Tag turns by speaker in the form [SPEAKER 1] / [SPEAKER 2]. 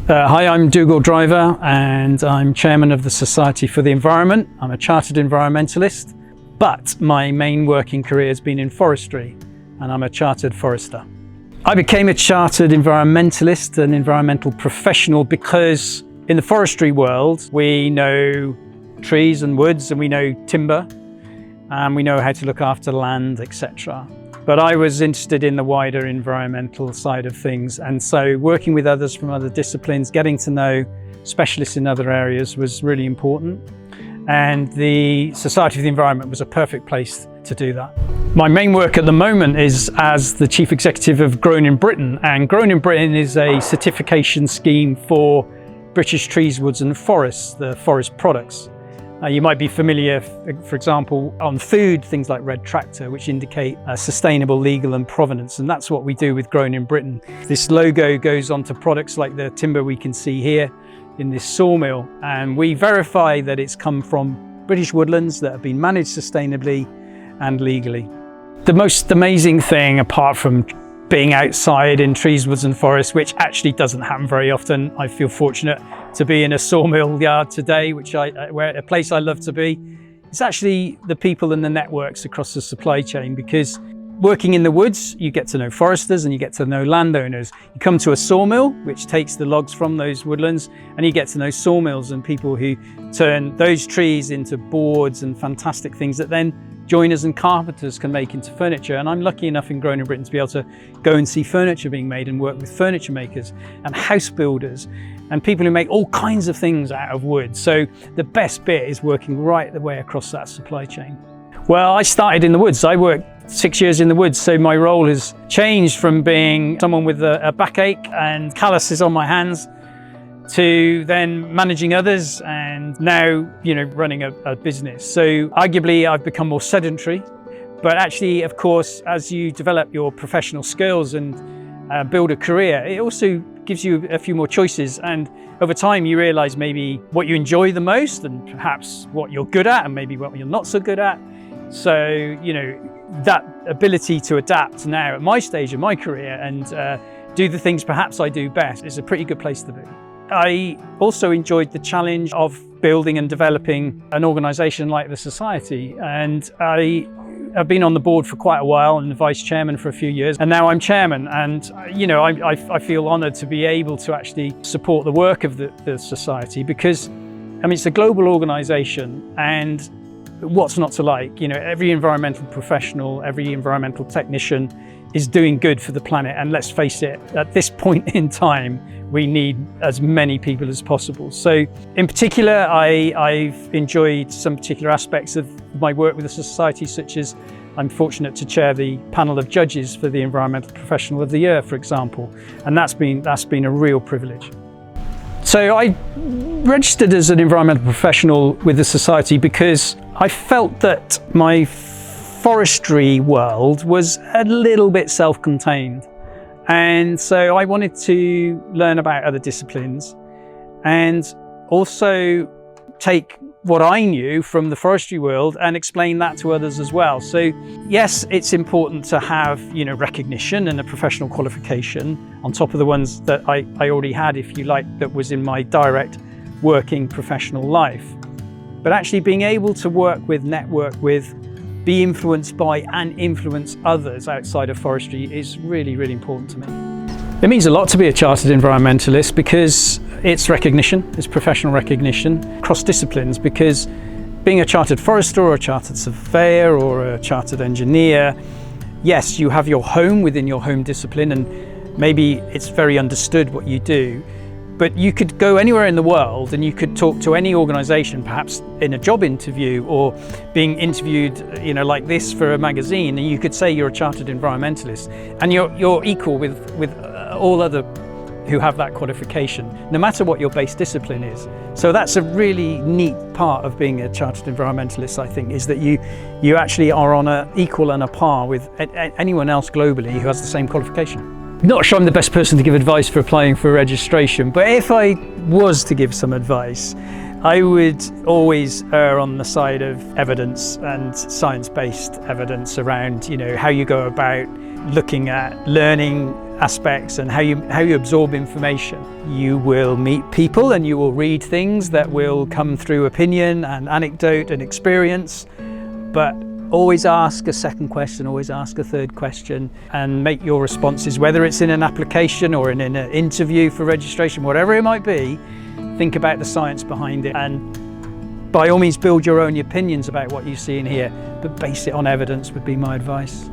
[SPEAKER 1] Hi, I'm Dougal Driver and I'm chairman of the Society for the Environment. I'm a chartered environmentalist, but my main working career has been in forestry and I'm a chartered forester. I became a chartered environmentalist, an environmental professional, because in the forestry world, we know trees and woods and we know timber and we know how to look after land, etc. But I was interested in the wider environmental side of things, and so working with others from other disciplines, getting to know specialists in other areas was really important. And the Society for the Environment was a perfect place to do that. My main work at the moment is as the Chief Executive of Grown in Britain, and Grown in Britain is a certification scheme for British trees, woods and forests, the forest products. You might be familiar, for example, on food, things like red tractor, which indicate sustainable, legal and provenance. And that's what we do with Grown in Britain. This logo goes onto products like the timber we can see here in this sawmill. And we verify that it's come from British woodlands that have been managed sustainably and legally. The most amazing thing, apart from being outside in trees, woods and forests, which actually doesn't happen very often. I feel fortunate to be in a sawmill yard today, where a place I love to be. It's actually the people and the networks across the supply chain, because working in the woods, you get to know foresters and you get to know landowners. You come to a sawmill, which takes the logs from those woodlands, and you get to know sawmills and people who turn those trees into boards and fantastic things that then joiners and carpenters can make into furniture. And I'm lucky enough in Grown in Britain to be able to go and see furniture being made and work with furniture makers and house builders and people who make all kinds of things out of wood. So the best bit is working right the way across that supply chain. Well, I started in the woods. I worked 6 years in the woods, so my role has changed from being someone with a backache and calluses on my hands to then managing others, and now, running a business. So arguably I've become more sedentary, but actually, of course, as you develop your professional skills and build a career, it also gives you a few more choices. And over time, you realize maybe what you enjoy the most and perhaps what you're good at and maybe what you're not so good at. So, that ability to adapt now at my stage of my career and do the things perhaps I do best is a pretty good place to be. I also enjoyed the challenge of building and developing an organisation like the Society, and I have been on the board for quite a while and vice chairman for a few years, and now I'm chairman. And I feel honoured to be able to actually support the work of the Society, because it's a global organisation, and what's not to like? Every environmental professional, every environmental technician is doing good for the planet, and let's face it, at this point in time we need as many people as possible. So in particular, I've enjoyed some particular aspects of my work with the Society, such as I'm fortunate to chair the panel of judges for the Environmental Professional of the Year, for example, and that's been a real privilege. So I registered as an environmental professional with the Society because I felt that my forestry world was a little bit self-contained. And so I wanted to learn about other disciplines and also take what I knew from the forestry world and explain that to others as well. So yes, it's important to have, recognition and a professional qualification on top of the ones that I already had, if you like, that was in my direct working professional life. But actually being able to work with, network with, be influenced by and influence others outside of forestry is really, really important to me. It means a lot to be a chartered environmentalist, because it's recognition, it's professional recognition across disciplines, because being a chartered forester or a chartered surveyor or a chartered engineer, yes, you have your home within your home discipline and maybe it's very understood what you do. But you could go anywhere in the world and you could talk to any organisation, perhaps in a job interview or being interviewed, like this for a magazine, and you could say you're a chartered environmentalist, and you're equal with all other who have that qualification, no matter what your base discipline is. So that's a really neat part of being a chartered environmentalist, I think, is that you actually are on an equal and a par with anyone else globally who has the same qualification. Not sure I'm the best person to give advice for applying for registration, but if I was to give some advice, I would always err on the side of evidence and science-based evidence around, how you go about looking at learning aspects and how you absorb information. You will meet people and you will read things that will come through opinion and anecdote and experience, but always ask a second question, always ask a third question, and make your responses, whether it's in an application or in an interview for registration, whatever it might be, think about the science behind it, and by all means build your own opinions about what you see and hear, but base it on evidence would be my advice.